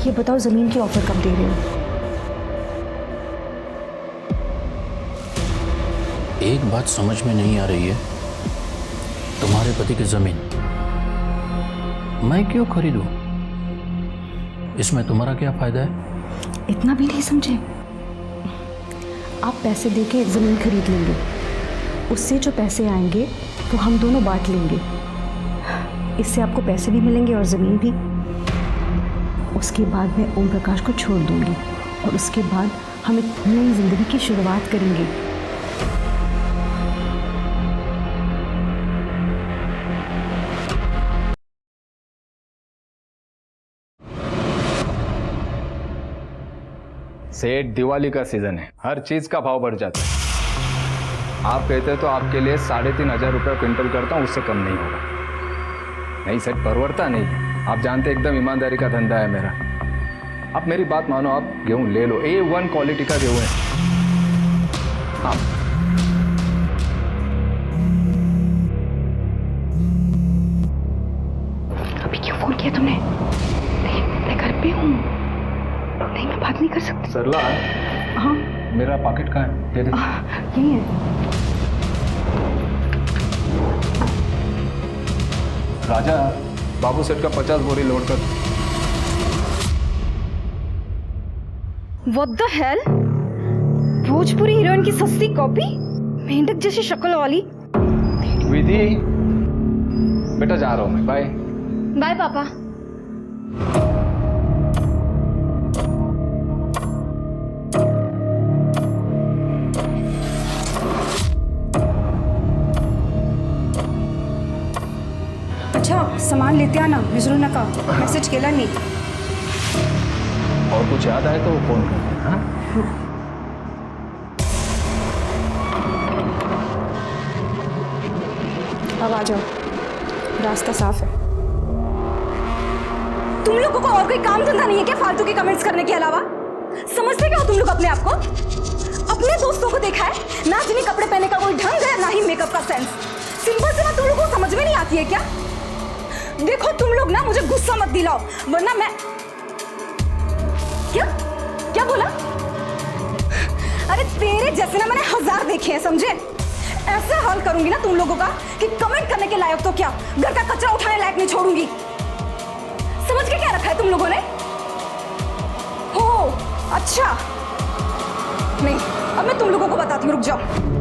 ये बताओ जमीन की ऑफर कब दे रहे हो? एक बात समझ में नहीं आ रही है, तुम्हारे पति की जमीन मैं क्यों खरीदूं? इसमें तुम्हारा क्या फायदा है? इतना भी नहीं समझे? आप पैसे देके जमीन खरीद लेंगे, उससे जो पैसे आएंगे वो हम दोनों बांट लेंगे। इससे आपको पैसे भी मिलेंगे और ज़मीन भी। उसके बाद मैं ओम प्रकाश को छोड़ दूंगी और उसके बाद हम एक नई जिंदगी की शुरुआत करेंगे। सेठ, दिवाली का सीजन है, हर चीज का भाव बढ़ जाता है। आप कहते तो आपके लिए 3,500 रुपये क्विंटल करता हूँ, उससे कम नहीं होगा। नहीं सेठ, परवड़ता नहीं है। आप जानते एकदम ईमानदारी का धंधा है मेरा। आप मेरी बात मानो, आप गेहूं ले लो, A1 क्वालिटी का गेहूं है। हाँ, अभी क्यों फोन किया तुमने? नहीं, मैं घर पे हूँ। नहीं, मैं बात नहीं कर सकती। सरला, हाँ मेरा पॉकेट कहाँ है? दे दे। यही है। राजा, बाबू सेठ का 50 बोरी लोड कर। What the hell? Bhojpuri heroine की सस्ती कॉपी, मेंढक जैसी शक्ल वाली। विधि, बेटा जा रहा हूँ मैं, बाय। बाय पापा। अच्छा, सामान लेते आना, विसरू नका। मैसेज केला नहीं। और कुछ याद आए तो फोन कर देना। हाँ? अब आ जाओ, रास्ता साफ है। तुम लोगों को और कोई काम धंधा नहीं है क्या फालतू के कमेंट्स करने के अलावा? समझते क्या हो तुम लोग अपने आप को? अपने दोस्तों को देखा है ना, जिन्हें कपड़े पहनने का कोई ढंग है, ना ही मेकअप का सेंस। सिंपल सी बात तुम लोगों को समझ में नहीं आती है क्या? देखो तुम लोग ना, मुझे गुस्सा मत दिलाओ, वरना मैं क्या क्या बोला? अरे तेरे जैसे ना मैंने 1000 देखे हैं, समझे? ऐसा हाल करूंगी ना तुम लोगों का कि कमेंट करने के लायक तो क्या, घर का कचरा उठाने लायक नहीं छोड़ूंगी। समझ के क्या रखा है तुम लोगों ने? हो अच्छा, नहीं अब मैं तुम लोगों को बताती हूँ, रुक जाओ।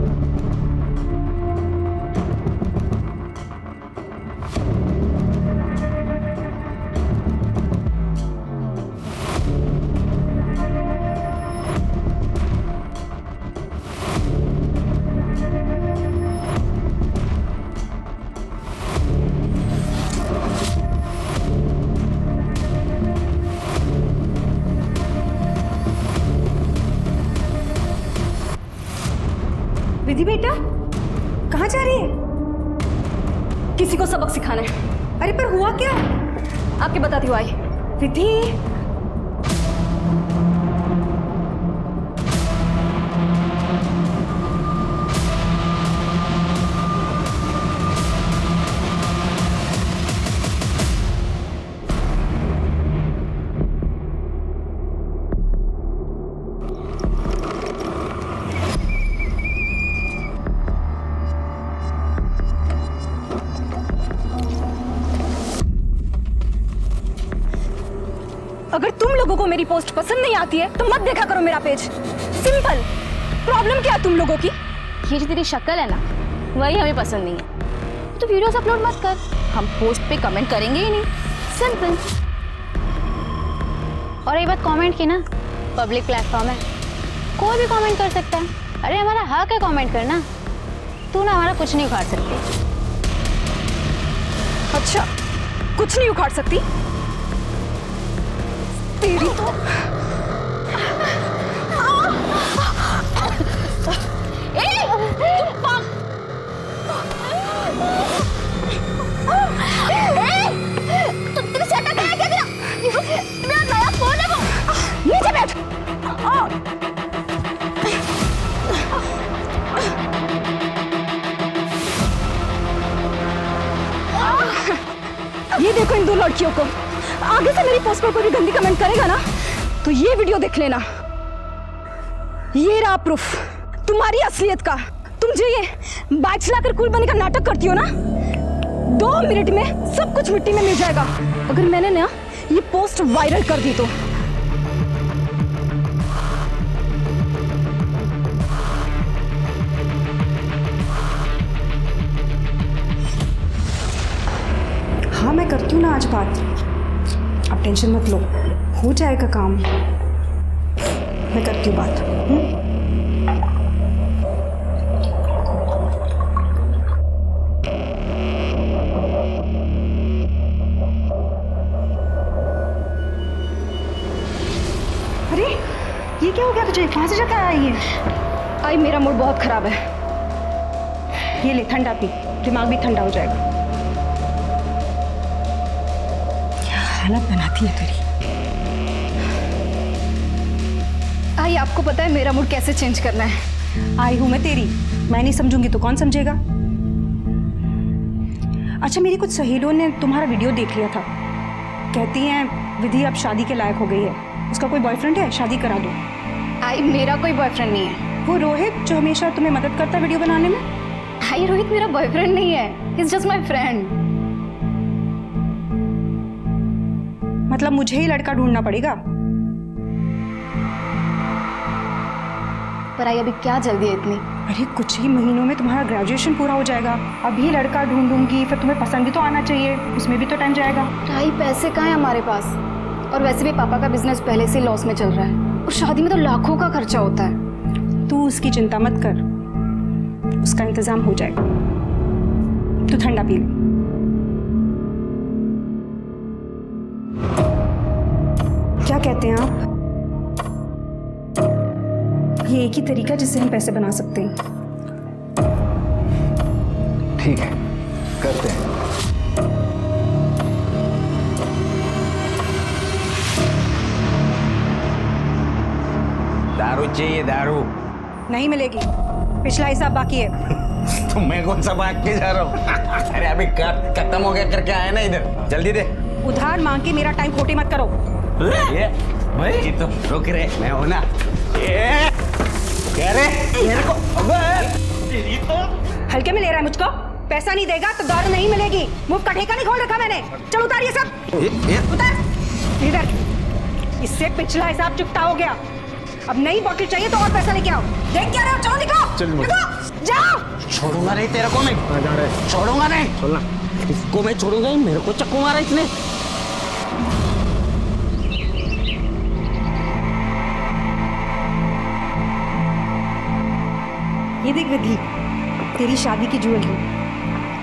विधि बेटा, कहाँ जा रही है? किसी को सबक सिखाना है। अरे पर हुआ क्या? आपके बताती हूँ, आई। विधि, अगर तुम लोगों को मेरी पोस्ट पसंद नहीं आती है तो मत देखा करो मेरा पेज। सिंपल। प्रॉब्लम क्या है तुम लोगों की? ये जो तेरी शक्ल है ना, वही हमें पसंद नहीं है। तो वीडियोस अपलोड मत कर, हम पोस्ट पे कमेंट करेंगे ही नहीं। सिंपल। और ये बात कमेंट की ना, पब्लिक प्लेटफॉर्म है, कोई भी कमेंट कर सकता है। अरे हमारा हक है कमेंट करना, तू ना हमारा कुछ नहीं उखाड़ सकती। अच्छा, कुछ नहीं उखाड़ सकती? तेरी तो मेरा नया फोन है वो। नीचे बैठ। ये देखो इन दो लड़कियों को, आगे से मेरी पोस्ट पर कोई भी गंदी कमेंट करेगा ना तो ये वीडियो देख लेना। ये रहा प्रूफ तुम्हारी असलियत का। तुम जो ये बाइक चलाकर कूल बनने का नाटक करती हो ना, 2 मिनट में सब कुछ मिट्टी में मिल जाएगा अगर मैंने ना ये पोस्ट वायरल कर दी तो। हाँ मैं करती हूँ ना आज बात, अब टेंशन मत लो, हो जाएगा काम। मैं करती हूँ बात। अरे ये क्या हो गया तुझे, कहाँ से जाकर आई है? आई मेरा मूड बहुत खराब है, ये ले ठंडा पी, दिमाग भी ठंडा हो जाएगा। हालत बनाती है तेरी। आई आपको पता है मेरा मूड कैसे चेंज करना है? आई हूं मैं तेरी, मैं नहीं समझूंगी तो कौन समझेगा? अच्छा मेरी कुछ सहेलियों ने तुम्हारा वीडियो देख लिया था, कहती हैं विधि अब शादी के लायक हो गई है, उसका कोई बॉयफ्रेंड है, शादी करा दो। आई मेरा कोई बॉयफ्रेंड नहीं है। वो रोहित जो हमेशा तुम्हें मदद करता है वीडियो बनाने में? आई रोहित मेरा बॉयफ्रेंड नहीं है, इट्स जस्ट माय फ्रेंड। मतलब मुझे ही लड़का ढूंढना पड़ेगा? पर आई अभी क्या जल्दी है इतनी? अरे कुछ ही महीनों में तुम्हारा ग्रेजुएशन पूरा हो जाएगा, अभी लड़का ढूंढूंगी, फिर तुम्हें पसंद भी तो आना चाहिए, उसमें भी तो टाइम जाएगा। आई पैसे कहाँ है हमारे पास, और वैसे भी पापा का बिजनेस पहले से लॉस में चल रहा है, और शादी में तो लाखों का खर्चा होता है। तू उसकी चिंता मत कर, उसका इंतजाम हो जाएगा। तू ठंडा पी ले। क्या कहते हैं आप? ये एक ही तरीका जिससे हम पैसे बना सकते हैं। ठीक है, करते हैं। दारू चाहिए, दारू। नहीं मिलेगी, पिछला हिसाब बाकी है। तो मैं कौन सा भाग के जा रहा हूँ? अरे अभी खत्म हो गया करके आया ना इधर, जल्दी दे। उधार मांग के मेरा टाइम खोटी मत करो। ये भाई ये तो रुक रे, मैं हूं ना। ये कह रे मेरे को, अबे ये तो हल्के में ले रहा है मुझको? पैसा नहीं देगा तो दारू नहीं मिलेगी। मुफ्त का ठेका नहीं खोल रखा मैंने। चल उतार ये सब, उतार इधर। इससे पिछला हिसाब चुकता हो गया, अब नई बोतल चाहिए तो और पैसा लेके आओ। देख क्या रहे हो? चलो निकलो, जाओ। छोड़ूंगा नहीं तेरे को, मैं छोड़ूंगा नहीं। छोड़ना इसको, मैं छोड़ूंगा ही, मेरे को चक्कू मारा इसने। ये देख विधि, तेरी शादी की ज्वेलरी,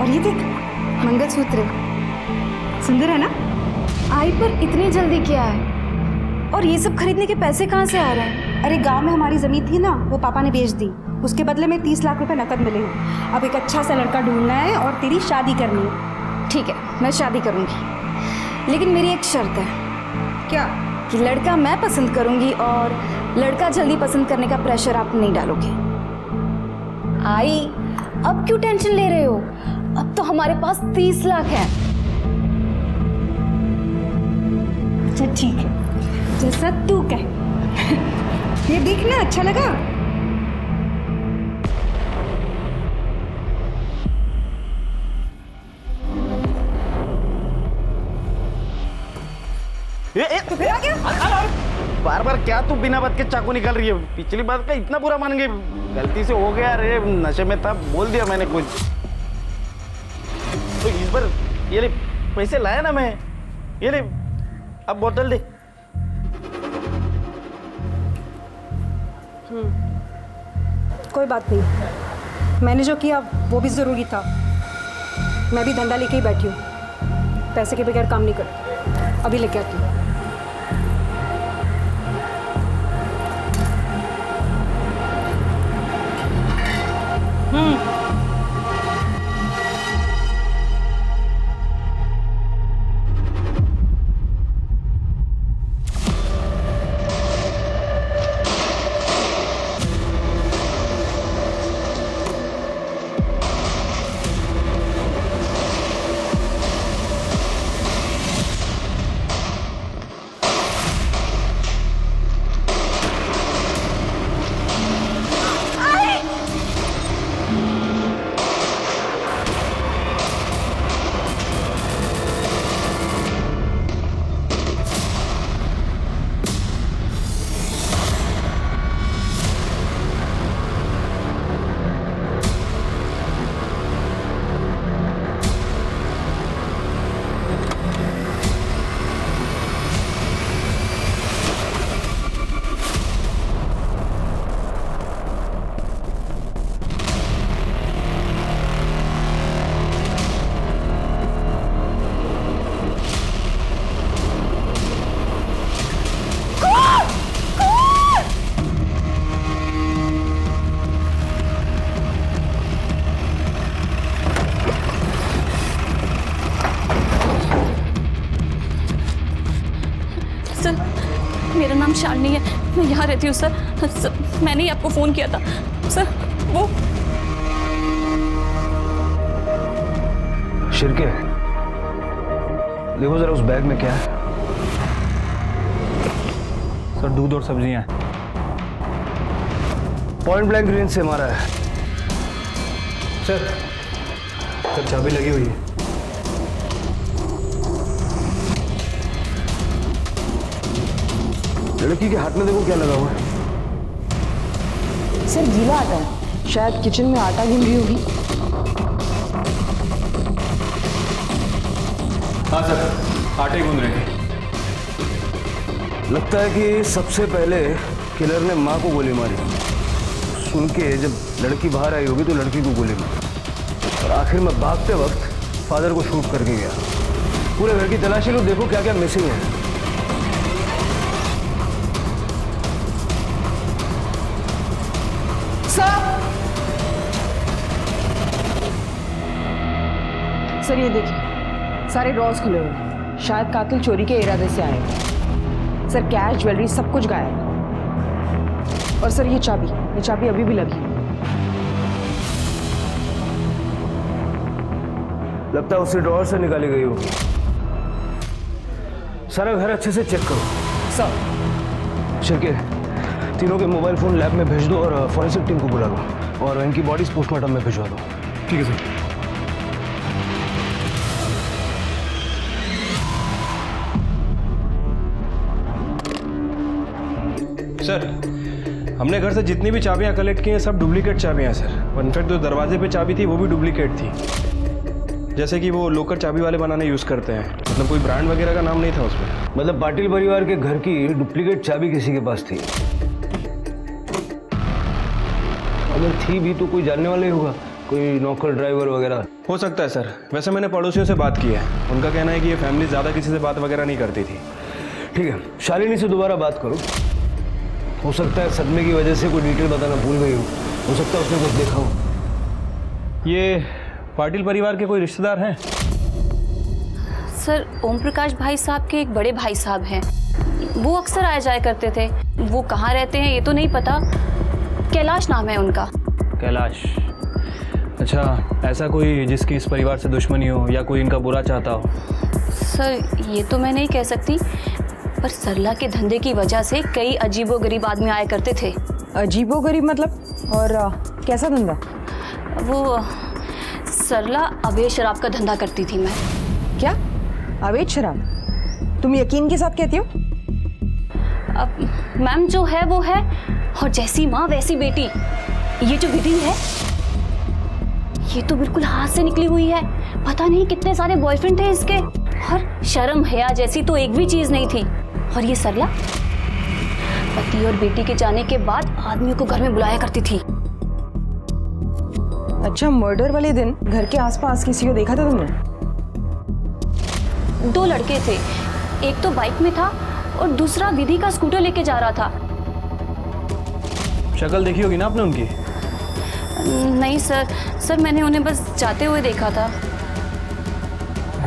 और ये देख मंगलसूत्र, सुंदर है ना? आई पर इतनी जल्दी क्या है, और ये सब खरीदने के पैसे कहाँ से आ रहे हैं? अरे गांव में हमारी जमीन थी ना, वो पापा ने बेच दी, उसके बदले में 30 लाख रुपए नकद मिले हैं। अब एक अच्छा सा लड़का ढूंढना है और तेरी शादी करनी है। ठीक है, मैं शादी करूँगी, लेकिन मेरी एक शर्त है। क्या? कि लड़का मैं पसंद करूँगी और लड़का जल्दी पसंद करने का प्रेशर आप नहीं डालोगे। आई अब क्यों टेंशन ले रहे हो, अब तो हमारे पास 30 लाख है। अच्छा ठीक है, जैसा तू कहे। ये देखना अच्छा लगा? तो फिर आ गया? बार बार क्या तू बिना बात के चाकू निकाल रही है? पिछली बात का इतना बुरा मान गई, गलती से हो गया रे, नशे में था, बोल दिया मैंने कुछ। तो इस बार ये ले पैसे लाया ना मैं, ये ले अब बोतल दे। कोई बात नहीं, मैंने जो किया वो भी ज़रूरी था। मैं भी धंधा लेके ही बैठी हूँ, पैसे के बगैर काम नहीं करती। अभी लेके आती हूँ। मेरा नाम शालिनी है, मैं यहाँ रहती हूँ सर। मैंने ही आपको फ़ोन किया था सर। वो शिरके, देखो जरा उस बैग में क्या है। सर दूध और सब्जियां हैं। पॉइंट ब्लैंक रेंज से मारा है। सर चाबी लगी हुई है। लड़की के हाथ में देखो क्या लगा हुआ है। सर गीला आटा है, शायद किचन में आटा गिन रही होगी। हाँ सर, आटे गूंद रहे थे। लगता है कि सबसे पहले किलर ने माँ को गोली मारी। सुन के जब लड़की बाहर आई होगी तो लड़की को गोली मारी, और आखिर में भागते वक्त फादर को शूट करके गया। पूरे घर की तलाशी लो, देखो क्या क्या मिसिंग है। सर ये देखिए, सारे ड्रॉर्स खुले हुए हैं। शायद कातिल चोरी के इरादे से आए हैं। सर कैश, ज्वेलरी सब कुछ गायब है। और सर ये चाबी अभी भी लगी है। लगता है उसी ड्रॉअर से निकाली गई होगी। सारा घर अच्छे से चेक करो। सर शिरके, तीनों के मोबाइल फोन लैब में भेज दो और फॉरेंसिक टीम को बुला लो, और इनकी बॉडीज पोस्टमार्टम में भिजवा दो। ठीक है सर। सर हमने घर से जितनी भी चाबियां कलेक्ट की हैं सब डुप्लीकेट चाबियां सर। और इनफैक्ट जो दरवाजे पे चाबी थी वो भी डुप्लीकेट थी, जैसे कि वो लोकल चाबी वाले बनाने यूज़ करते हैं। मतलब कोई ब्रांड वगैरह का नाम नहीं था उसमें। मतलब पाटिल परिवार के घर की डुप्लीकेट चाबी किसी के पास थी। अगर थी भी तो कोई जानने वाला ही होगा, कोई नौकर ड्राइवर वगैरह। हो सकता है सर। वैसे मैंने पड़ोसियों से बात की है, उनका कहना है कि ये फैमिली ज़्यादा किसी से बात वगैरह नहीं करती थी। ठीक है, शालिनी से दोबारा बात करो। हो सकता है सदमे की वजह से कोई डिटेल बताना भूल गई हो सकता है उसने कुछ देखा हो। ये पाटिल परिवार के कोई रिश्तेदार हैं? सर ओम प्रकाश भाई साहब के एक बड़े भाई साहब हैं, वो अक्सर आया जाया करते थे। वो कहाँ रहते हैं ये तो नहीं पता, कैलाश नाम है उनका। कैलाश, अच्छा ऐसा कोई जिसकी इस परिवार से दुश्मनी हो या कोई इनका बुरा चाहता हो? सर ये तो मैं नहीं कह सकती, पर सरला के धंधे की वजह से कई अजीबोगरीब आदमी आया करते थे। अजीबोगरीब मतलब? और कैसा धंधा? वो सरला अवैध शराब का धंधा करती थी। मैं क्या अवैध शराब? तुम यकीन के साथ कहती हो? अब मैम जो है वो है, और जैसी माँ वैसी बेटी। ये जो विधि है ये तो बिल्कुल हाथ से निकली हुई है। पता नहीं कितने सारे बॉयफ्रेंड थे इसके, और शर्म हया जैसी तो एक भी चीज नहीं थी। और ये सरला पति और बेटी के जाने के बाद आदमियों को घर में बुलाया करती थी। अच्छा, मर्डर वाले दिन घर के आसपास किसी को देखा था तुमने? 2 लड़के थे, एक तो बाइक में था और दूसरा विधि का स्कूटर लेके जा रहा था। शक्ल देखी होगी ना आपने उनकी? नहीं सर मैंने उन्हें बस जाते हुए देखा था।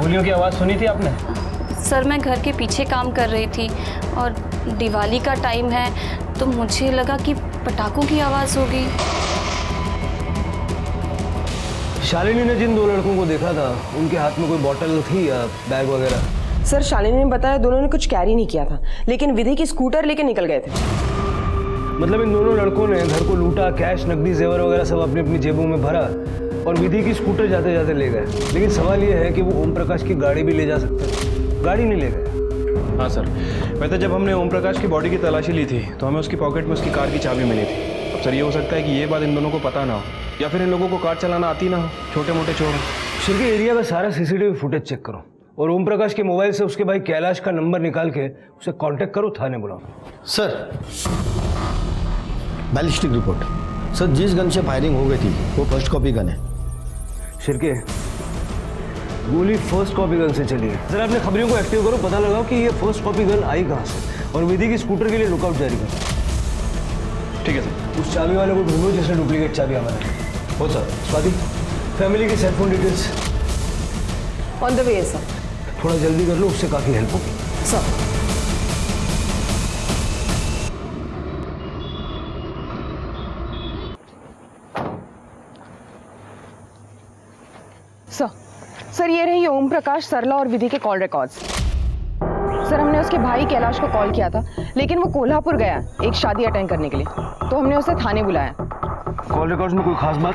गोलियों की आवाज़ सुनी थी आपने? सर मैं घर के पीछे काम कर रही थी और दिवाली का टाइम है तो मुझे लगा कि पटाखों की आवाज़ होगी। शालिनी ने जिन 2 लड़कों को देखा था उनके हाथ में कोई बॉटल थी या बैग वगैरह? सर शालिनी ने बताया दोनों ने कुछ कैरी नहीं किया था, लेकिन विधि की स्कूटर लेके निकल गए थे। मतलब इन दोनों लड़कों ने घर को लूटा, कैश, नकदी, जेवर वगैरह सब अपनी अपनी जेबों में भरा और विधि की स्कूटर जाते जाते ले गए। लेकिन सवाल ये है कि वो ओम प्रकाश की गाड़ी भी ले जा सकते थे, गाड़ी नहीं ले गए। हाँ सर, वैसे जब हमने ओम प्रकाश की बॉडी की तलाशी ली थी तो हमें उसकी पॉकेट में उसकी कार की चाबी मिली थी। अब सर ये हो सकता है कि ये बात इन दोनों को पता ना हो, या फिर इन लोगों को कार चलाना आती ना हो, छोटे मोटे चोर। शिरके एरिया का सारा सीसीटीवी फुटेज चेक करो और ओम प्रकाश के मोबाइल से उसके भाई कैलाश का नंबर निकाल के उसे कांटेक्ट करो, थाने बुलाओ। Sir ballistic report. सर जिस गन से फायरिंग हो गई थी वो फर्स्ट कॉपी गन है। शिरके गोली फर्स्ट कॉपी गन से चली है। जरा अपने खबरियों को एक्टिव करो, पता लगाओ कि ये फर्स्ट कॉपी गन आई कहाँ से, और विधि की स्कूटर के लिए लुकआउट जारी करो। ठीक है सर। उस चाबी वाले को ढूंढो जिसने डुप्लीकेट चाबी हमारे। हो सर। स्वाति, फैमिली की cellphone details on the way sir. थोड़ा जल्दी कर लो, उससे काफ़ी हेल्प होगी। सर सर ये रही ओम प्रकाश, सरला और विधि के कॉल रिकॉर्ड्स। सर हमने उसके भाई कैलाश को कॉल किया था, लेकिन वो कोल्हापुर गया एक शादी अटेंड करने के लिए, तो हमने उसे थाने बुलाया। कॉल रिकॉर्ड्स में कोई खास बात?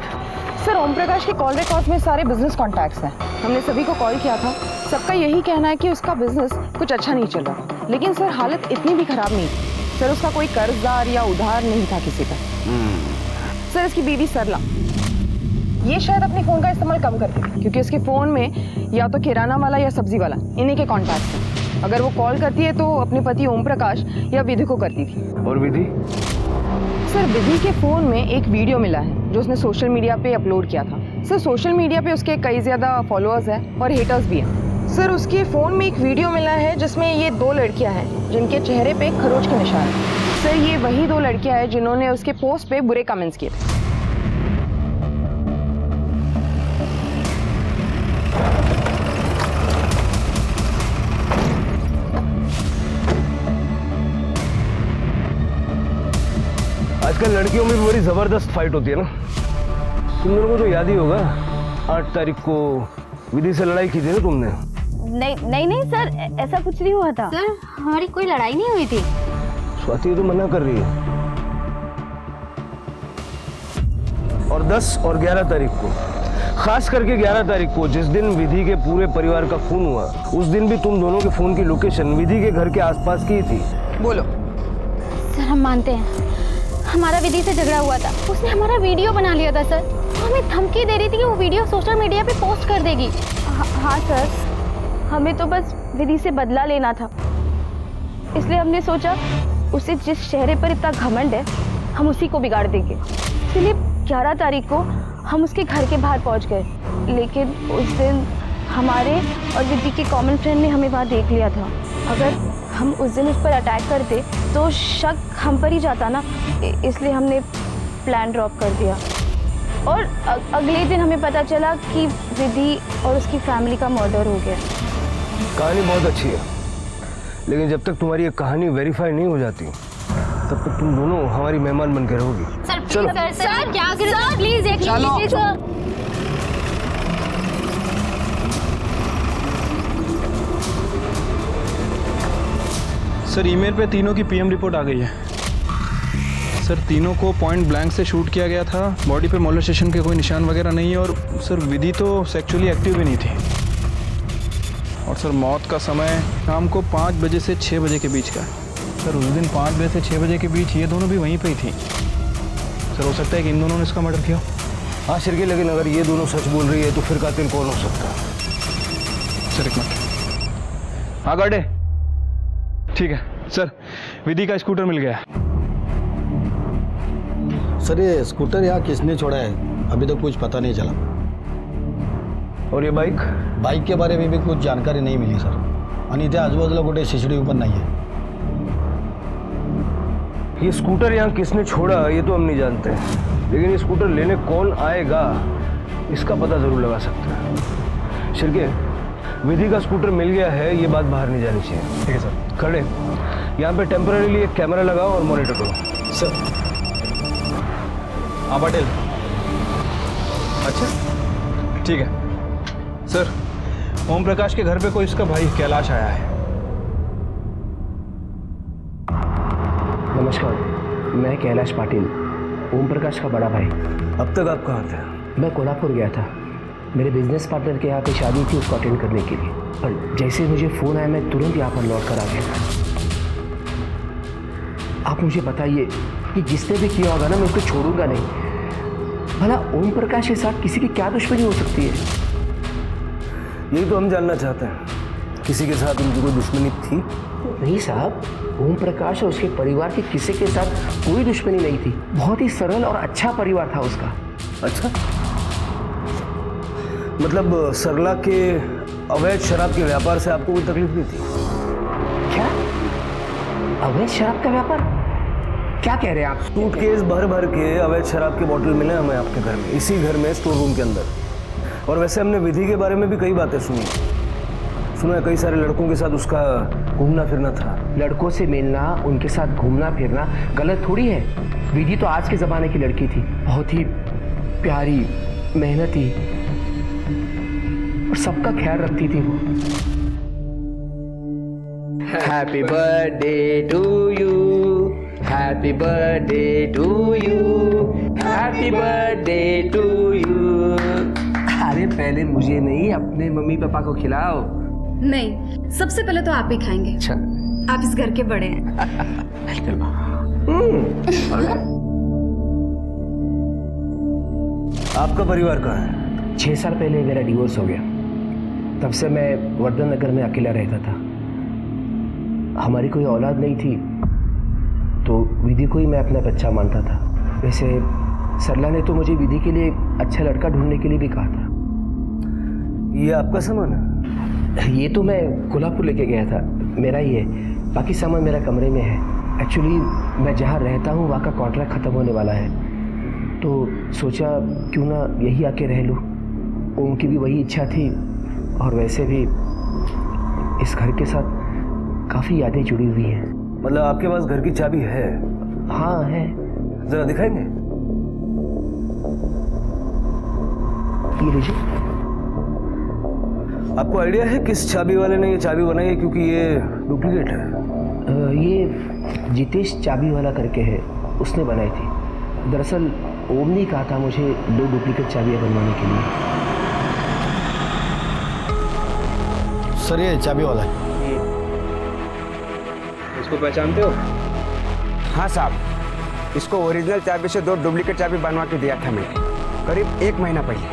सर ओम प्रकाश के कॉल रिकॉर्ड्स में सारे बिजनेस कॉन्टैक्ट्स हैं। हमने सभी को कॉल किया था, सबका यही कहना है कि उसका बिजनेस कुछ अच्छा नहीं चल रहा। लेकिन सर हालत इतनी भी खराब नहीं थी। सर उसका कोई कर्जदार या उधार नहीं था किसी का। सर इसकी बीवी सरला, ये शायद अपने फ़ोन का इस्तेमाल कम करती थी, क्योंकि उसके फ़ोन में या तो किराना वाला या सब्जी वाला इन्हीं के कॉन्टैक्ट्स हैं। अगर वो कॉल करती है तो अपने पति ओम प्रकाश या विधि को करती थी। और विधि? सर विधि के फ़ोन में एक वीडियो मिला है जो उसने सोशल मीडिया पे अपलोड किया था। सर सोशल मीडिया पे उसके कई ज़्यादा फॉलोअर्स हैं और हेटर्स भी हैं। सर उसके फ़ोन में एक वीडियो मिला है जिसमें ये 2 लड़कियां हैं जिनके चेहरे पे खरोच के निशान हैं। सर ये वही 2 लड़कियां हैं जिन्होंने उसके पोस्ट पे बुरे कमेंट्स किए थे। आजकल लड़कियों में भी बड़ी जबरदस्त फाइट होती है ना। तुम लोगों को तो याद ही होगा, 8 तारीख को विधि से लड़ाई की थी ना तुमने। नहीं सर, ऐसा कुछ नहीं हुआ था। सर हमारी कोई लड़ाई नहीं हुई थी। स्वाति तो मना कर रही है। और 10 और 11 तारीख को, खास करके 11 तारीख को जिस दिन विधि के पूरे परिवार का खून हुआ, उस दिन भी तुम दोनों के फोन की लोकेशन विधि के घर के आसपास की थी। बोलो। सर हम मानते हैं, हमारा विधि से झगड़ा हुआ था। उसने हमारा वीडियो बना लिया था सर। वो हमें धमकी दे रही थी कि वो वीडियो सोशल मीडिया पे पोस्ट कर देगी। हाँ सर, हमें तो बस विधि से बदला लेना था, इसलिए हमने सोचा उसे जिस चेहरे पर इतना घमंड है हम उसी को बिगाड़ देंगे। इसलिए 11 तारीख को हम उसके घर के बाहर पहुंच गए, लेकिन उस दिन हमारे और विधि के कॉमन फ्रेंड ने हमें वहाँ देख लिया था। अगर हम उस दिन उस पर अटैक करते तो शक हम पर ही जाता ना, इसलिए हमने प्लान ड्रॉप कर दिया। और अगले दिन हमें पता चला कि विधि और उसकी फैमिली का मर्डर हो गया। कहानी बहुत अच्छी है, लेकिन जब तक तुम्हारी ये कहानी वेरीफाई नहीं हो जाती तब तक तुम दोनों हमारी मेहमान बन के रहोगी। सर चलो सर क्या करें सर, प्लीज देख लीजिए सर। सर ईमेल पे तीनों की पीएम रिपोर्ट आ गई है। सर तीनों को पॉइंट ब्लैंक से शूट किया गया था। बॉडी पे मोलेस्टेशन के कोई निशान वगैरह नहीं है। और सर विधि तो सेक्सुअली एक्टिव भी नहीं थी। और सर मौत का समय शाम को 5 बजे से 6 बजे के बीच का है। सर उस दिन 5 बजे से 6 बजे के बीच ये दोनों भी वहीं पे ही थी। सर हो सकता है कि इन दोनों ने इसका मर्डर किया। हाँ शिरके, लेकिन अगर ये दोनों सच बोल रही है तो फिर कातिल कौन हो सकता है? सर एक मिनट। हाँ गार्डे, ठीक है सर, विधि का स्कूटर मिल गया है। सर ये स्कूटर यहाँ किसने छोड़ा है अभी तक कुछ पता नहीं चला। और ये बाइक? बाइक के बारे में भी कुछ जानकारी नहीं मिली सर। आणि इथे आजूबाजूला कुठे CCTV पण नाही आहे। ये स्कूटर यहाँ किसने छोड़ा ये तो हम नहीं जानते, लेकिन ये स्कूटर लेने कौन आएगा इसका पता जरूर लगा सकते हैं। शिरके, विधि का स्कूटर मिल गया है, ये बात बाहर नहीं जानी चाहिए। ठीक है सर। खड़े यहाँ पे टेम्पररीली एक कैमरा लगाओ और मॉनिटर करो। सर हाँ पटेल, अच्छा ठीक है सर। ओम प्रकाश के घर पे कोई इसका भाई कैलाश आया है। नमस्कार, मैं कैलाश पाटिल, ओम प्रकाश का बड़ा भाई। अब तक आप कहाँ थे? मैं कोल्हापुर गया था, मेरे बिजनेस पार्टनर के यहाँ पे शादी थी, उसको अटेंड करने के लिए। और जैसे मुझे फ़ोन आया मैं तुरंत यहाँ पर लौट कर आ गया था। आप मुझे बताइए कि जिसने भी किया होगा ना, मैं उसको छोड़ूंगा नहीं। भला ओम प्रकाश के साथ किसी की क्या दुश्मनी हो सकती है? यही तो हम जानना चाहते हैं, किसी के साथ उनकी कोई दुश्मनी थी? नहीं साहब, ओम प्रकाश और उसके परिवार के किसी के साथ कोई दुश्मनी नहीं थी। बहुत ही सरल और अच्छा परिवार था उसका। अच्छा, मतलब सरला के अवैध शराब के व्यापार से आपको कोई तकलीफ नहीं थी? क्या अवैध शराब का व्यापार? क्या कह रहे हैं आप? सूटकेस भर भर के अवैध शराब के बोतल मिले हमें आपके घर में, इसी घर में स्टोर रूम के अंदर। और वैसे हमने विधि के बारे में भी कई बातें सुनी। सुना है कई सारे लड़कों के साथ उसका घूमना फिरना था। लड़कों से मिलना, उनके साथ घूमना फिरना गलत थोड़ी है। विधि तो आज के ज़माने की लड़की थी, बहुत ही प्यारी, मेहनती। और सबका ख्याल रखती थी वो। Happy birthday to you, happy birthday to you, happy birthday to you. अरे पहले मुझे नहीं, अपने मम्मी पापा को खिलाओ। नहीं, सबसे पहले तो आप ही खाएंगे। अच्छा, आप इस घर के बड़े हैं। आपका परिवार कहाँ है? 6 साल पहले मेरा डिवोर्स हो गया। तब से मैं वर्धन नगर में अकेला रहता था। हमारी कोई औलाद नहीं थी, तो विधि को ही मैं अपना बच्चा मानता था। वैसे सरला ने तो मुझे विधि के लिए अच्छा लड़का ढूंढने के लिए भी कहा था। ये आपका सामान है? ये तो मैं कोल्हापुर लेके गया था, मेरा ही है। बाकी सामान मेरा कमरे में है। एक्चुअली मैं जहाँ रहता हूँ वहाँ का कॉन्ट्रैक्ट ख़त्म होने वाला है, तो सोचा क्यों ना यही आके रह लूँ। उनकी भी वही इच्छा थी, और वैसे भी इस घर के साथ काफ़ी यादें जुड़ी हुई हैं। मतलब आपके पास घर की चाबी है? हाँ है। जरा दिखाएंगे? ये लीजिए। आपको आइडिया है किस चाबी वाले ने ये चाबी बनाई है? क्योंकि ये डुप्लीकेट है। ये जितेश चाबी वाला करके है, उसने बनाई थी। दरअसल ओम ने कहा था मुझे 2 डुप्लीकेट चाबियाँ बनवाने के लिए। सर ये चाबी वाला है। इसको पहचानते हो? हाँ साहब, इसको ओरिजिनल चाबी से 2 डुप्लीकेट चाबी बनवा के दिया था मैंने, करीब 1 महीना पहले।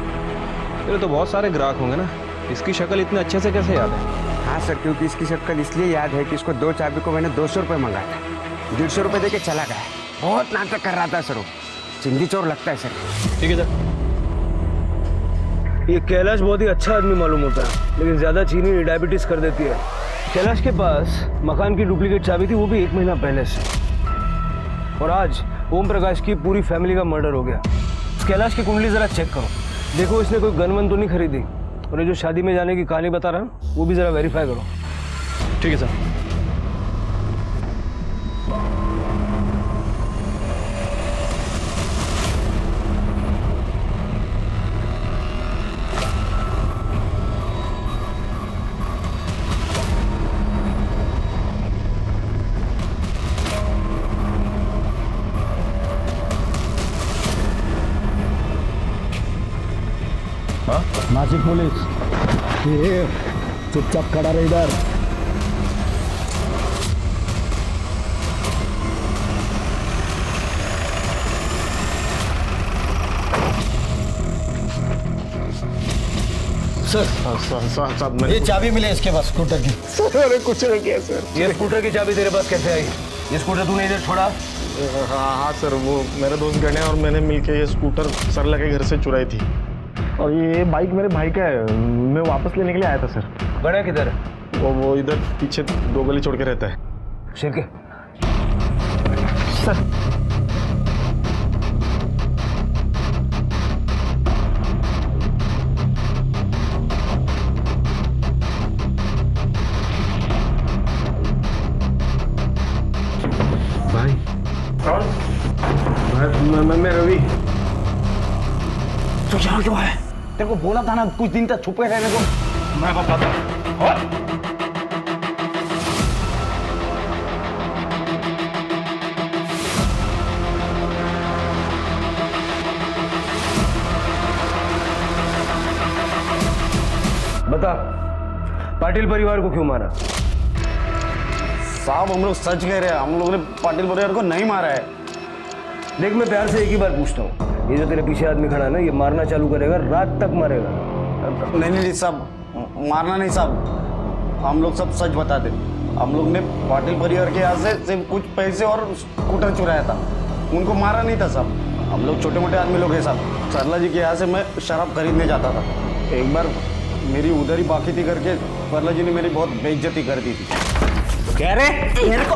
तेरे तो बहुत सारे ग्राहक होंगे ना, इसकी शक्ल इतने अच्छे से कैसे याद है? हाँ सर, क्योंकि इसकी शक्ल इसलिए याद है कि इसको 2 चाबी को मैंने 200 रुपये मंगाया था। 150 रुपये दे के चला गया। बहुत नाटक कर रहा था सर वो, चिंदी चोर लगता है सर। ठीक है सर। ये कैलाश बहुत ही अच्छा आदमी मालूम होता है, लेकिन ज़्यादा चीनी डायबिटीज कर देती है। कैलाश के पास मकान की डुप्लीकेट चाबी थी, वो भी 1 महीना पहले से। और आज ओम प्रकाश की पूरी फैमिली का मर्डर हो गया। कैलाश की कुंडली ज़रा चेक करो, देखो इसने कोई गन वन तो नहीं खरीदी। और ये जो शादी में जाने की कहानी बता रहा हूँ, वो भी ज़रा वेरीफाई करो। ठीक है सर। नासिक पुलिस, ये चुपचाप खड़ा रहे इधर। सर, ये चाबी मिले इसके पास स्कूटर की। अरे कुछ नहीं किया सर। ये स्कूटर की चाबी तेरे पास कैसे आई? ये स्कूटर तूने इधर छोड़ा? हाँ सर, वो मेरे दोस्त गणे और मैंने मिलके ये स्कूटर सरला के घर से चुराई थी, और ये बाइक मेरे भाई का है। मैं वापस लेने के लिए आया था सर। गणे किधर है? वो इधर पीछे 2 गली छोड़ के रहता है। शिरके सर। भाई कौन? मैं रवि। तो यहाँ क्यों है? तेरे को बोला था ना कुछ दिन तक छुपे रहने को। मैं बताता हूँ। बता, पाटिल परिवार को क्यों मारा? साहब हम लोग सच कह रहे हैं, हम लोगों ने पाटिल परिवार को नहीं मारा है। देख, मैं प्यार से एक ही बार पूछता हूँ, ये जो तेरे पीछे आदमी खड़ा है ना, ये मारना चालू करेगा, रात तक मारेगा। नहीं साहब, मारना नहीं साहब, हम लोग सब सच बताते। हम लोग ने पाटिल परिवार के यहाँ से सिर्फ कुछ पैसे और स्कूटर चुराया था, उनको मारा नहीं था साहब। हम लोग छोटे मोटे आदमी लोग हैं साहब। सरला जी के यहाँ से मैं शराब खरीदने जाता था, एक बार मेरी उधर ही बाकी थी करके सरला जी ने मेरी बहुत बेइज्जती कर दी थी। कह रहे मेरे को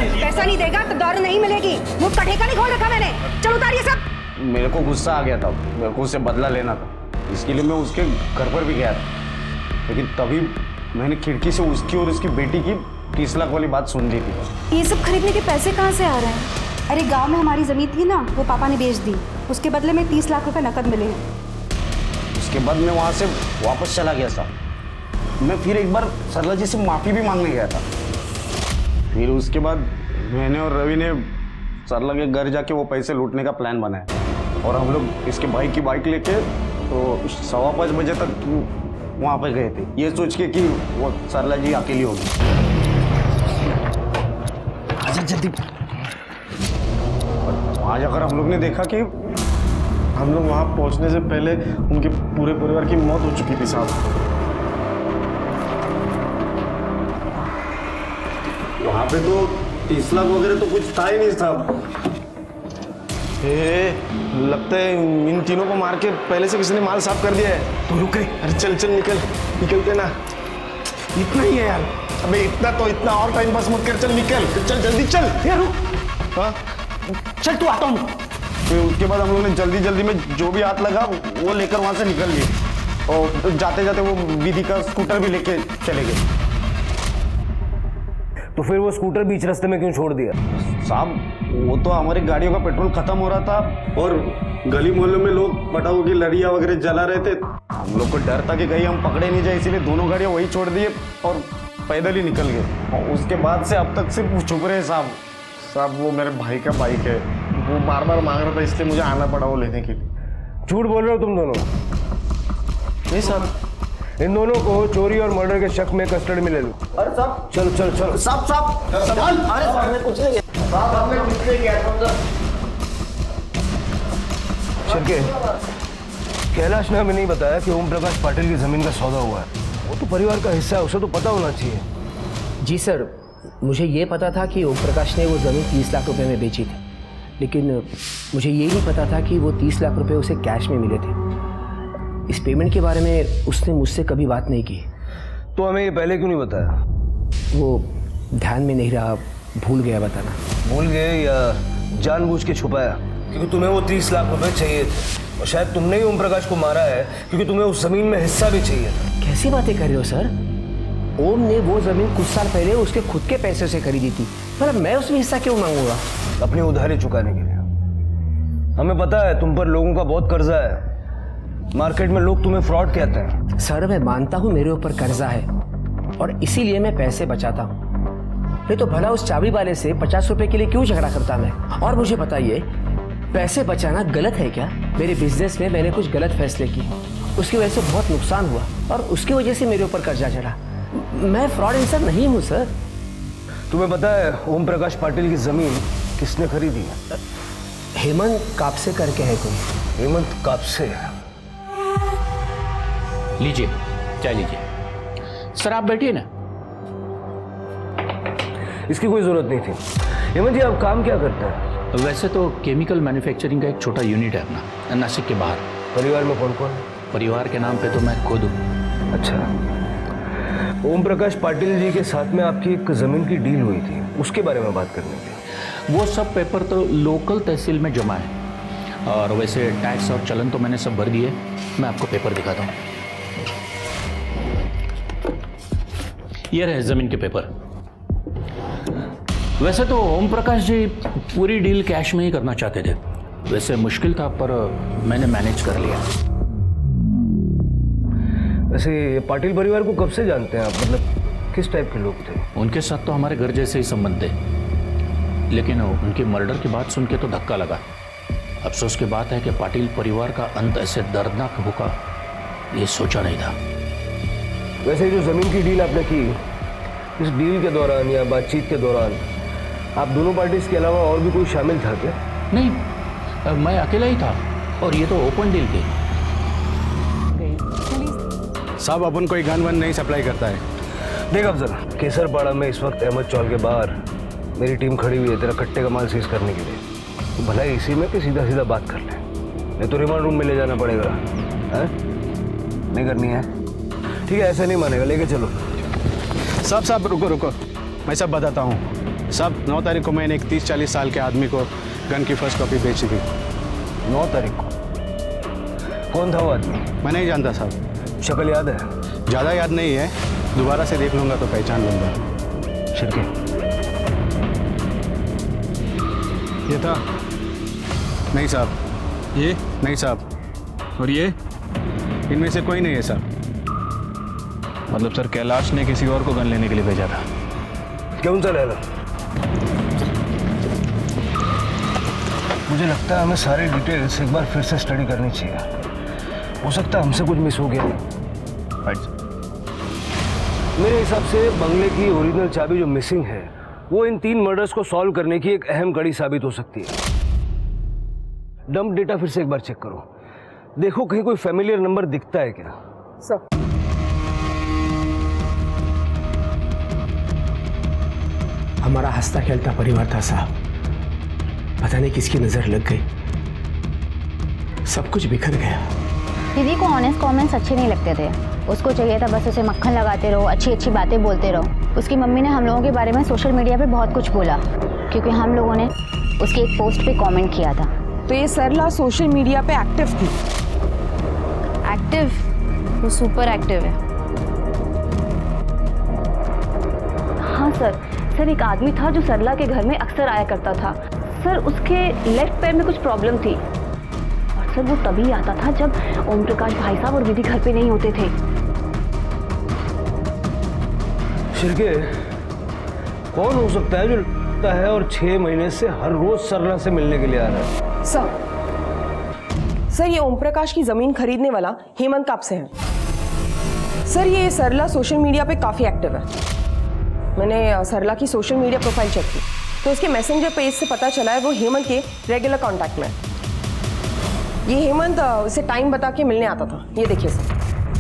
पैसा नहीं देगा तो दारू नहीं मिलेगी। मुंह कटे का नहीं खोल रखा मैंने। चल उतारिए सब। मेरे को गुस्सा आ गया था, मेरे को उससे बदला लेना था, इसके लिए मैं उसके घर पर भी गया था। लेकिन तभी मैंने खिड़की से उसकी और उसकी बेटी की 30 लाख वाली बात सुन ली थी। ये सब खरीदने के पैसे कहाँ से आ रहे हैं? अरे गांव में हमारी जमीन थी ना, वो पापा ने बेच दी, उसके बदले में 30 लाख रुपए नकद मिले हैं। उसके बाद मैं वहाँ से वापस चला गया साहब। मैं फिर एक बार सरला जी से माफ़ी भी मांगने गया था। फिर उसके बाद मैंने और रवि ने सरला के घर जाके वो पैसे लूटने का प्लान बनाया और हम लोग इसके भाई की बाइक लेके तो 5:15 बजे तक वहाँ पे गए थे, ये सोच के कि वो सरला जी अकेली होगी। अच्छा जल्दी। वहाँ जाकर हम लोग ने देखा कि हम लोग वहाँ पहुँचने से पहले उनके पूरे परिवार की मौत हो चुकी थी साहब। वहाँ पे तो 30 लाख वगैरह तो कुछ था ही नहीं साहब। लगता है इन तीनों को मार के पहले से किसी ने माल साफ कर दिया है। तो रुके। अरे चल चल निकलते ना। इतना ही है यार। अबे इतना और टाइम पास मत कर, चल निकल, चल जल्दी चल। यार रुक। हाँ चल तू आता हूँ। फिर उसके बाद हम लोग ने जल्दी में जो भी हाथ लगा वो लेकर वहाँ से निकल लिए और जाते जाते वो विधि का स्कूटर भी लेके चले गए। तो फिर वो स्कूटर बीच रास्ते में क्यों छोड़ दिया? साहब वो तो हमारी गाड़ियों का पेट्रोल खत्म हो रहा था और गली मोहल्लों में लोग पटाखों की लड़ियाँ वगैरह जला रहे थे। हम लोग को डर था कि कहीं हम पकड़े नहीं जाए, इसीलिए दोनों गाड़ियाँ वही छोड़ दिए और पैदल ही निकल गए। और उसके बाद से अब तक सिर्फ छुप रहे साहब वो मेरे भाई का बाइक है, वो बार मांग रहा था इसलिए मुझे आना पड़ा वो लेने के लिए। झूठ बोल रहे हो तुम दोनों? नहीं साहब, इन दोनों को चोरी और मर्डर के शक में कस्टडी में ले लो। अरे साहब चलो साहब अरे साहब मैं कुछ नहीं किया। शिरके, कैलाश ने हमें नहीं बताया कि ओम प्रकाश पाटिल की जमीन का सौदा हुआ है। वो तो परिवार का हिस्सा है, उसे तो पता होना चाहिए। जी सर, मुझे ये पता था कि ओम प्रकाश ने वो ज़मीन 30 लाख रुपए में बेची थी, लेकिन मुझे ये नहीं पता था कि वो 30 लाख रुपए उसे कैश में मिले थे। इस पेमेंट के बारे में उसने मुझसे कभी बात नहीं की। तो हमें ये पहले क्यों नहीं बताया? वो ध्यान में नहीं रहा, भूल गया बताना। भूल गए या जानबूझ के छुपाया? क्योंकि तुम्हें वो 30 लाख रुपए चाहिए थे और शायद तुमने ही ओम प्रकाश को मारा है क्योंकि तुम्हें उस जमीन में हिस्सा भी चाहिए था। कैसी बातें कर रहे हो सर? ओम ने वो जमीन कुछ साल पहले उसके खुद के पैसे से खरीदी थी, पर मैं उसमें हिस्सा क्यों मांगूंगा? अपनी उधारी चुकाने के लिए। हमें पता है तुम पर लोगों का बहुत कर्जा है, मार्केट में लोग तुम्हें फ्रॉड कहते हैं। सर मैं मानता हूँ मेरे ऊपर कर्जा है और इसीलिए मैं पैसे बचाता हूँ, नहीं तो भला उस चाबी वाले से 50 रुपए के लिए क्यों झगड़ा करता मैं? और मुझे बताइए, पैसे बचाना गलत है क्या? मेरे बिजनेस में मैंने कुछ गलत फैसले किए, उसकी वजह से बहुत नुकसान हुआ और उसकी वजह से मेरे ऊपर कर्जा चढ़ा। मैं फ्रॉड इंसान नहीं हूँ सर। तुम्हें पता है ओम प्रकाश पाटिल की जमीन किसने खरीदी है? हेमंत कापसे करके है कोई। हेमंत कापसे? लीजिए चाय लीजिए। सर आप बैठिए ना। इसकी कोई जरूरत नहीं थी। हेमंत जी आप काम क्या करते हैं? वैसे तो केमिकल मैन्युफैक्चरिंग का एक छोटा यूनिट है अपना, नासिक के बाहर। परिवार में कौन कौन? परिवार के नाम पे तो मैं खुद हूँ। अच्छा, ओम प्रकाश पाटिल जी के साथ में आपकी एक जमीन की डील हुई थी, उसके बारे में बात करने की। वो सब पेपर तो लोकल तहसील में जमा है और वैसे टैक्स और चलन तो मैंने सब भर दिए। मैं आपको पेपर दिखाता हूँ। ये रहे जमीन के पेपर। वैसे तो ओम प्रकाश जी पूरी डील कैश में ही करना चाहते थे, वैसे मुश्किल था पर मैंने मैनेज कर लिया। वैसे पाटिल परिवार को कब से जानते हैं आप? मतलब किस टाइप के लोग थे? उनके साथ तो हमारे घर जैसे ही संबंध थे, लेकिन उनके मर्डर की बात सुन के तो धक्का लगा। अफसोस की बात है कि पाटिल परिवार का अंत ऐसे दर्दनाक होगा ये सोचा नहीं था। वैसे जो जमीन की डील आपने की, इस डील के दौरान या बातचीत के दौरान आप दोनों पार्टीज के अलावा और भी कोई शामिल था क्या? नहीं, मैं अकेला ही था और ये तो ओपन डील थी। साहब अपन कोई गन वन नहीं सप्लाई करता है। देख अफजल, केसरपाड़ा में इस वक्त अहमद चौल के बाहर मेरी टीम खड़ी हुई है तेरा कट्टे का माल सीज करने के लिए। तो भला इसी में कि सीधा सीधा बात कर ले, नहीं तो रिमांड रूम में ले जाना पड़ेगा। है नहीं करनी है? ठीक है, ऐसे नहीं मानेगा, लेके चलो। साहब रुको, मैं सब बताता हूँ। सब 9 तारीख को मैंने एक 30-40 साल के आदमी को गन की फर्स्ट कॉपी बेची थी। 9 तारीख को? कौन था वो आदमी? मैं नहीं जानता साहब। शक्ल याद है? ज़्यादा याद नहीं है, दोबारा से देख लूँगा तो पहचान लूँगा। शिरके, ये था? नहीं साहब। ये? नहीं साहब। और ये? इनमें से कोई नहीं है सर। मतलब सर कैलाश ने किसी और को गन लेने के लिए भेजा था। क्यों सा लैला? मुझे लगता है हमें सारी डिटेल्स एक बार फिर से स्टडी करनी चाहिए। हो सकता है हमसे कुछ मिस हो गया। मेरे हिसाब से बंगले की ओरिजिनल चाबी जो मिसिंग है वो इन 3 मर्डर्स को सॉल्व करने की एक अहम कड़ी साबित हो सकती है। डंप डेटा फिर से एक बार चेक करो, देखो कहीं कोई फैमिलियर नंबर दिखता है क्या। सर हमारा हंसता खेलता परिवार था साहब, पता नहीं किसकी नजर लग गई, सब कुछ बिखर गया। दीदी को ऑनेस्ट कमेंट्स अच्छे नहीं लगते थे, उसको चाहिए था बस उसे मक्खन लगाते रहो, अच्छी अच्छी बातें बोलते रहो। उसकी मम्मी ने हम लोगों के बारे में सोशल मीडिया पे बहुत कुछ बोला, क्योंकि हम लोगों ने उसके एक पोस्ट पे कमेंट किया था। तो ये सरला सोशल मीडिया पे एक्टिव थी? एक्टिव? वो सुपर एक्टिव है। हाँ सर एक आदमी था जो सरला के घर में अक्सर आया करता था। सर उसके लेफ्ट पैर में कुछ प्रॉब्लम थी, और सर वो तभी आता था जब ओम प्रकाश भाई साहब और विधि घर पे नहीं होते थे। शिरके, कौन हो सकता है जो लगता है और 6 महीने से हर रोज सरला से मिलने के लिए आ रहा है? सर ये ओम प्रकाश की जमीन खरीदने वाला हेमंत आपसे है। सर ये सरला सोशल मीडिया पे काफी एक्टिव है। मैंने सरला की सोशल मीडिया प्रोफाइल चेक की तो उसके मैसेंजर पेज से पता चला है वो हेमंत के रेगुलर कांटेक्ट में है। ये हेमंत उसे टाइम बता के मिलने आता था। ये देखिए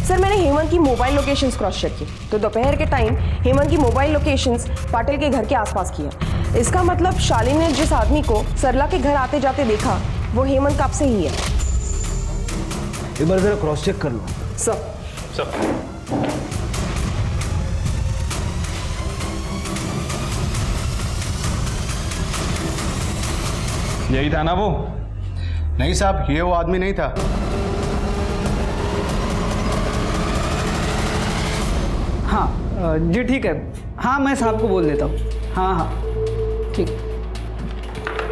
सर मैंने हेमंत की मोबाइल लोकेशंस क्रॉस चेक की तो दोपहर के टाइम हेमंत की मोबाइल लोकेशंस पाटिल के घर के आसपास की है। इसका मतलब शालिनी ने जिस आदमी को सरला के घर आते जाते देखा वो हेमंत काप से ही है। एक बार जरा क्रॉस चेक कर लो। सर यही था ना वो? नहीं साहब, ये वो आदमी नहीं था। हाँ जी ठीक है। हाँ मैं साहब को बोल देता हूँ। हाँ हाँ ठीक।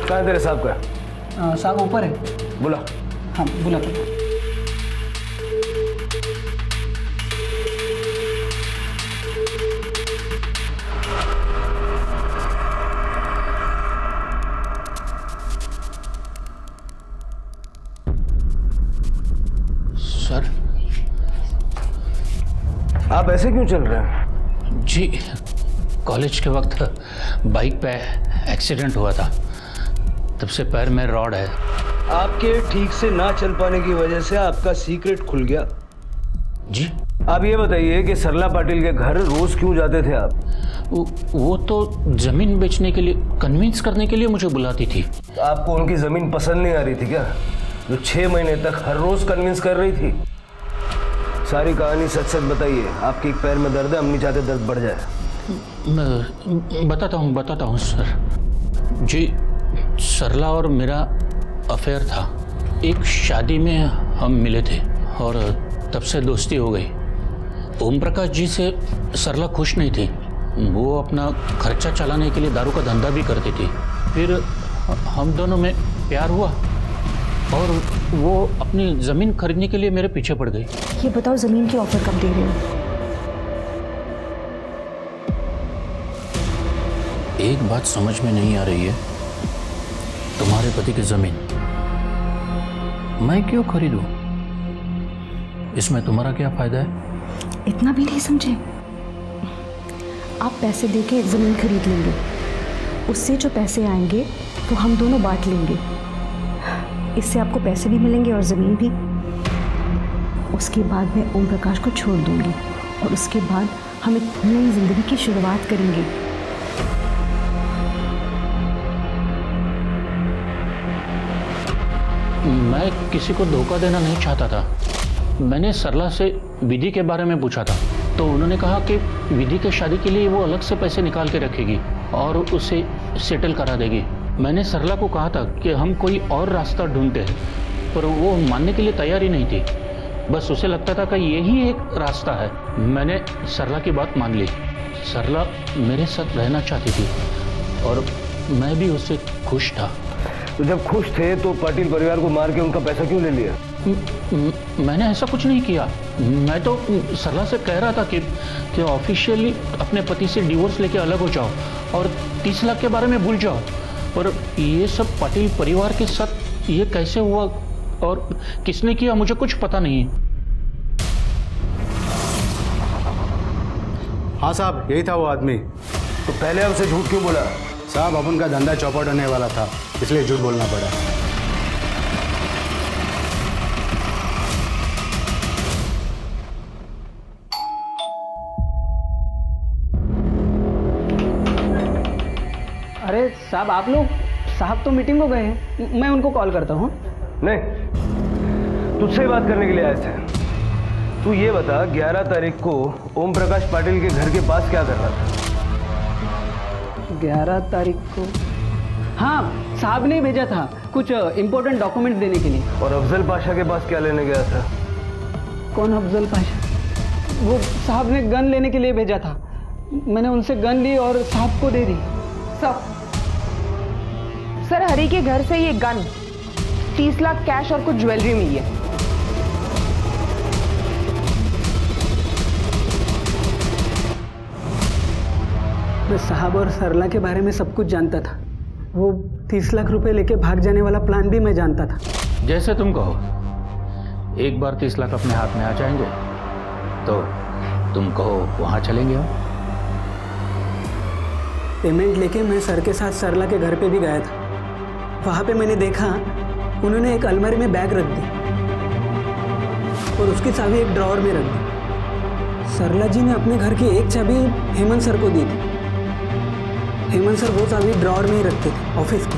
कहाँ है तेरे साहब का? साहब ऊपर है। बुला। हाँ बुला तो। सर आप ऐसे क्यों चल रहे हैं? जी कॉलेज के वक्त बाइक पे एक्सीडेंट हुआ था, तब से पैर में रॉड है। आपके ठीक से ना चल पाने की वजह से आपका सीक्रेट खुल गया। जी आप ये बताइए कि सरला पाटिल के घर रोज क्यों जाते थे आप? वो तो जमीन बेचने के लिए, कन्विंस करने के लिए मुझे बुलाती थी। आपको उनकी जमीन पसंद नहीं आ रही थी क्या, जो 6 महीने तक हर रोज कन्विंस कर रही थी? सारी कहानी सच सच बताइए। आपके एक पैर में दर्द है, हम नहीं चाहते दर्द बढ़ जाए। मैं बताता हूँ सर। जी सरला और मेरा अफेयर था। एक शादी में हम मिले थे और तब से दोस्ती हो गई। ओम प्रकाश जी से सरला खुश नहीं थी, वो अपना खर्चा चलाने के लिए दारू का धंधा भी करती थी। फिर हम दोनों में प्यार हुआ और वो अपनी ज़मीन खरीदने के लिए मेरे पीछे पड़ गई। ये बताओ जमीन की ऑफर कब दे रहे हो? एक बात समझ में नहीं आ रही है, तुम्हारे पति की जमीन मैं क्यों खरीदूं? इसमें तुम्हारा क्या फायदा है? इतना भी नहीं समझे? आप पैसे देके जमीन खरीद लेंगे, उससे जो पैसे आएंगे वो हम दोनों बांट लेंगे। इससे आपको पैसे भी मिलेंगे और ज़मीन भी। उसके बाद मैं ओम प्रकाश को छोड़ दूंगी और उसके बाद हम एक नई जिंदगी की शुरुआत करेंगे। मैं किसी को धोखा देना नहीं चाहता था। मैंने सरला से विधि के बारे में पूछा था तो उन्होंने कहा कि विधि के शादी के लिए वो अलग से पैसे निकाल के रखेगी और उसे सेटल करा देगी। मैंने सरला को कहा था कि हम कोई और रास्ता ढूंढते हैं, पर वो मानने के लिए तैयार ही नहीं थी। बस उसे लगता था कि यही एक रास्ता है। मैंने सरला की बात मान ली। सरला मेरे साथ रहना चाहती थी और मैं भी उससे खुश था। तो जब खुश थे तो पाटिल परिवार को मार के उनका पैसा क्यों ले लिया? मैंने ऐसा कुछ नहीं किया। मैं तो सरला से कह रहा था कि ऑफिशियली अपने पति से डिवोर्स लेके अलग हो जाओ और 30 लाख के बारे में भूल जाओ। और ये सब पाटिल परिवार के साथ ये कैसे हुआ और किसने किया मुझे कुछ पता नहीं है। हाँ साहब, यही था वो आदमी। तो पहले हमसे झूठ क्यों बोला? साहब, अपन का धंधा चौपट होने वाला था, इसलिए झूठ बोलना पड़ा। अरे साहब, आप लोग, साहब तो मीटिंग को गए हैं, मैं उनको कॉल करता हूँ। नहीं, तुझसे बात करने के लिए आए थे। तू ये बता, 11 तारीख को ओम प्रकाश पाटिल के घर के पास क्या कर रहा था? 11 तारीख को? हाँ, साहब ने भेजा था कुछ इम्पोर्टेंट डॉक्यूमेंट देने के लिए। और अफजल पाशा के पास क्या लेने गया था? कौन अफजल पाशा? वो साहब ने गन लेने के लिए भेजा था। मैंने उनसे गन ली और साहब को दे दी। सर, हरी के घर से ये गन, 30 लाख कैश और कुछ ज्वेलरी मिली है। मैं साहब और सरला के बारे में सब कुछ जानता था। वो 30 लाख रुपए लेके भाग जाने वाला प्लान भी मैं जानता था। जैसे तुम कहो। एक बार 30 लाख अपने हाथ में आ जाएंगे तो तुम कहो वहां चलेंगे हम। पेमेंट लेके मैं सर के साथ सरला के घर पे भी गया था। वहाँ पे मैंने देखा उन्होंने एक अलमारी में बैग रख दी और उसकी चाबी एक ड्रॉअर में रख दी। सरला जी ने अपने घर की एक चाबी हेमंत सर को दी थी। हेमंत सर वो चाबी ड्रॉअर में ही रखते थे ऑफिस की।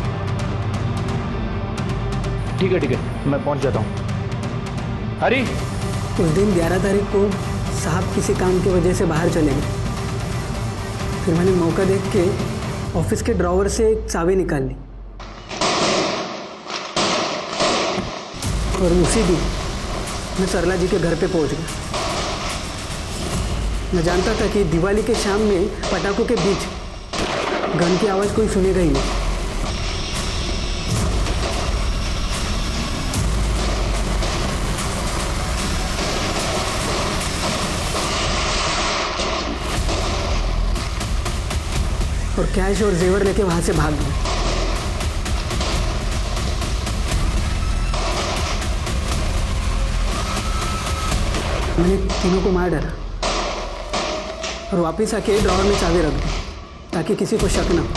ठीक है, मैं पहुंच जाता हूँ। हरी, उस दिन 11 तारीख को साहब किसी काम की वजह से बाहर चले गए। फिर मैंने मौका देख के ऑफिस के ड्रॉअर से एक चाबी निकाल ली और उसी दिन मैं सरला जी के घर पे पहुंच गया। मैं जानता था कि दिवाली के शाम में पटाखों के बीच गन की आवाज़ कोई सुनेगा ही नहीं। और कैश और जेवर लेके वहां से भाग गए। मैंने तीनों को मार डाला और वापस आके ड्रॉअर में चाबी रख दी ताकि किसी को शक ना हो।